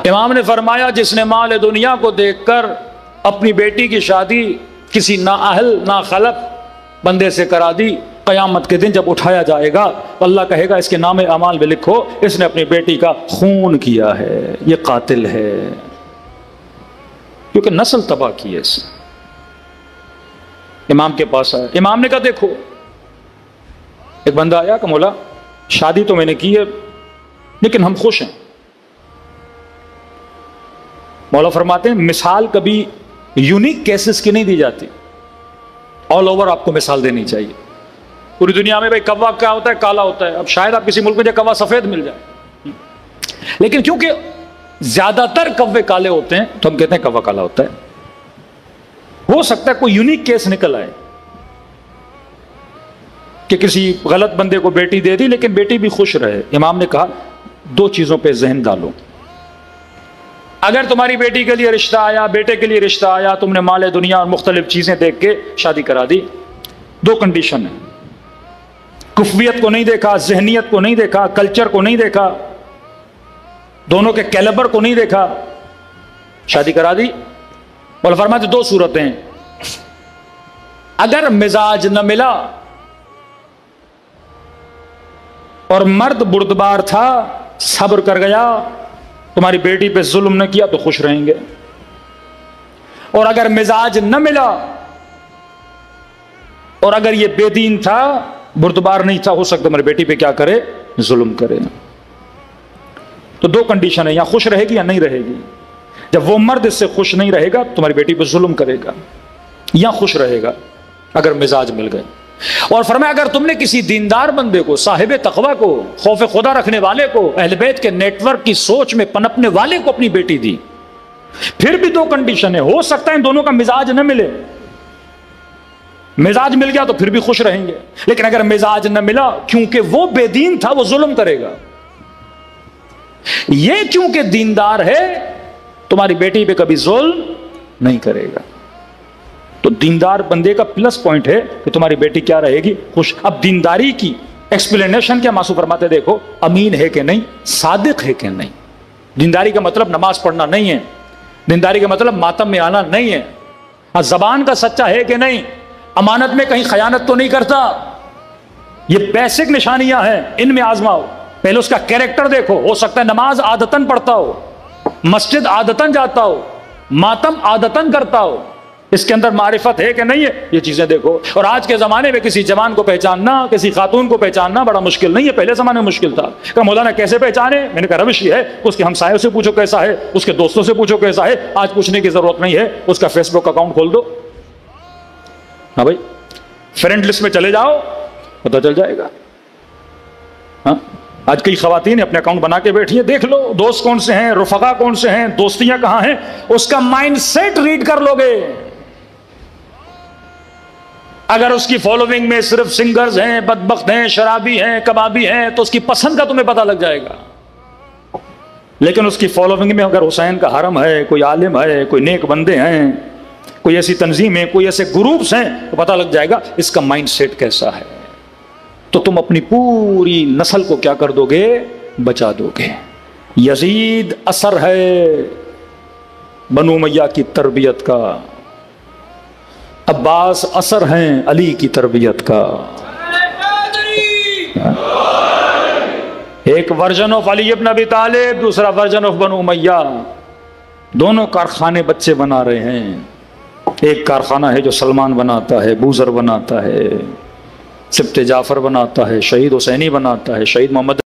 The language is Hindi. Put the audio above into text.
इमाम ने फरमाया जिसने माल दुनिया को देखकर अपनी बेटी की शादी किसी नाअहल नाखलक बंदे से करा दी, क़यामत के दिन जब उठाया जाएगा अल्लाह कहेगा इसके नाम अमाल में लिखो इसने अपनी बेटी का खून किया है, ये कातिल है, क्योंकि नस्ल तबाह की है इसने। इमाम के पास आया, इमाम ने कहा देखो, एक बंदा आया कि मौला शादी तो मैंने की है लेकिन हम खुश हैं। मौला फरमाते हैं मिसाल कभी यूनिक केसेस की नहीं दी जाती, ऑल ओवर आपको मिसाल देनी चाहिए। पूरी दुनिया में भाई कौवा क्या होता है, काला होता है। अब शायद आप किसी मुल्क में कौवा सफेद मिल जाए, लेकिन क्योंकि ज्यादातर कौवे काले होते हैं तो हम कहते हैं कौवा काला होता है। हो सकता है कोई यूनिक केस निकल आए कि किसी गलत बंदे को बेटी दे दी लेकिन बेटी भी खुश रहे। इमाम ने कहा दो चीजों पे जहन डालो, अगर तुम्हारी बेटी के लिए रिश्ता आया, बेटे के लिए रिश्ता आया, तुमने माल दुनिया और मुख्तलिफ चीजें देख के शादी करा दी, दो कंडीशन है, कुफवियत को नहीं देखा, जहनियत को नहीं देखा, कल्चर को नहीं देखा, दोनों के कैलिबर को नहीं देखा, शादी करा दी। बोला फरमाते दो सूरतें, अगर मिजाज न मिला और मर्द बुर्दबार था, सब्र कर गया, तुम्हारी बेटी पे जुल्म न किया तो खुश रहेंगे। और अगर मिजाज न मिला और अगर ये बेदीन था, बुर्दबार नहीं था, हो सकता तुम्हारी बेटी पे क्या करे, जुल्म करे। तो दो कंडीशन है, यहां खुश रहेगी या नहीं रहेगी। जब वो मर्द इससे खुश नहीं रहेगा तुम्हारी बेटी पे जुल्म करेगा, या खुश रहेगा अगर मिजाज मिल गए। और फरमाया अगर तुमने किसी दीनदार बंदे को, साहिब तकवा को, खौफ खुदा रखने वाले को, अहले बैत के नेटवर्क की सोच में पनपने वाले को अपनी बेटी दी, फिर भी दो कंडीशन है, हो सकता है इन दोनों का मिजाज न मिले, मिजाज मिल गया तो फिर भी खुश रहेंगे, लेकिन अगर मिजाज न मिला, क्योंकि वो बेदीन था वो जुल्म करेगा, ये क्योंकि दीनदार है तुम्हारी बेटी पे कभी जुल्म नहीं करेगा। तो दीनदार बंदे का प्लस पॉइंट है कि तुम्हारी बेटी क्या रहेगी, खुश। अब दीनदारी की एक्सप्लेनेशन क्या मासूम फरमाते, देखो अमीन है कि नहीं, सादिक है कि नहीं। दीनदारी का मतलब नमाज पढ़ना नहीं है, दीनदारी का मतलब मातम में आना नहीं है, जबान का सच्चा है कि नहीं, अमानत में कहीं खयानत तो नहीं करता। ये बेसिक निशानियां हैं, इनमें आजमाओ। पहले उसका कैरेक्टर देखो, हो सकता है नमाज आदतन पढ़ता हो, मस्जिद आदतन जाता हो, मातम आदतन करता हो, इसके अंदर मारिफत है कि नहीं है, ये चीजें देखो। और आज के जमाने में किसी जवान को पहचानना, किसी खातून को पहचानना बड़ा मुश्किल नहीं है, पहले जमाने में मुश्किल था। कहा मौलाना कैसे पहचाने, मैंने कहा रविश ये है, उसके हमसायों से पूछो कैसा है, उसके दोस्तों से पूछो कैसा है, आज पूछने की जरूरत नहीं है, उसका फेसबुक अकाउंट खोल दो, हाँ भाई फ्रेंड लिस्ट में चले जाओ, पता चल जाएगा। हाँ आज कई खवातीन अपने अकाउंट बना के बैठी है, देख लो दोस्त कौन से हैं, रुफका कौन से हैं, दोस्तियां कहां हैं, उसका माइंडसेट रीड कर लोगे। अगर उसकी फॉलोइंग में सिर्फ सिंगर्स हैं, बदबख्त हैं, शराबी हैं, कबाबी हैं, तो उसकी पसंद का तुम्हें पता लग जाएगा। लेकिन उसकी फॉलोइंग में अगर हुसैन का हरम है, कोई आलिम है, कोई नेक बंदे हैं, कोई ऐसी तंजीम है, कोई ऐसे ग्रुप्स हैं, तो पता लग जाएगा इसका माइंडसेट कैसा है। तो तुम अपनी पूरी नस्ल को क्या कर दोगे, बचा दोगे। यजीद असर है बनु उमय्या की तरबियत का, अब्बास असर हैं अली की तरबियत का। एक वर्जन ऑफ अली इब्न अबी तालिब, दूसरा वर्जन ऑफ बनु उमय्या, दोनों कारखाने बच्चे बना रहे हैं। एक कारखाना है जो सलमान बनाता है, बूजर बनाता है, सिब्ते जाफर बनाता है, शहीद हुसैनी बनाता है, शहीद मोहम्मद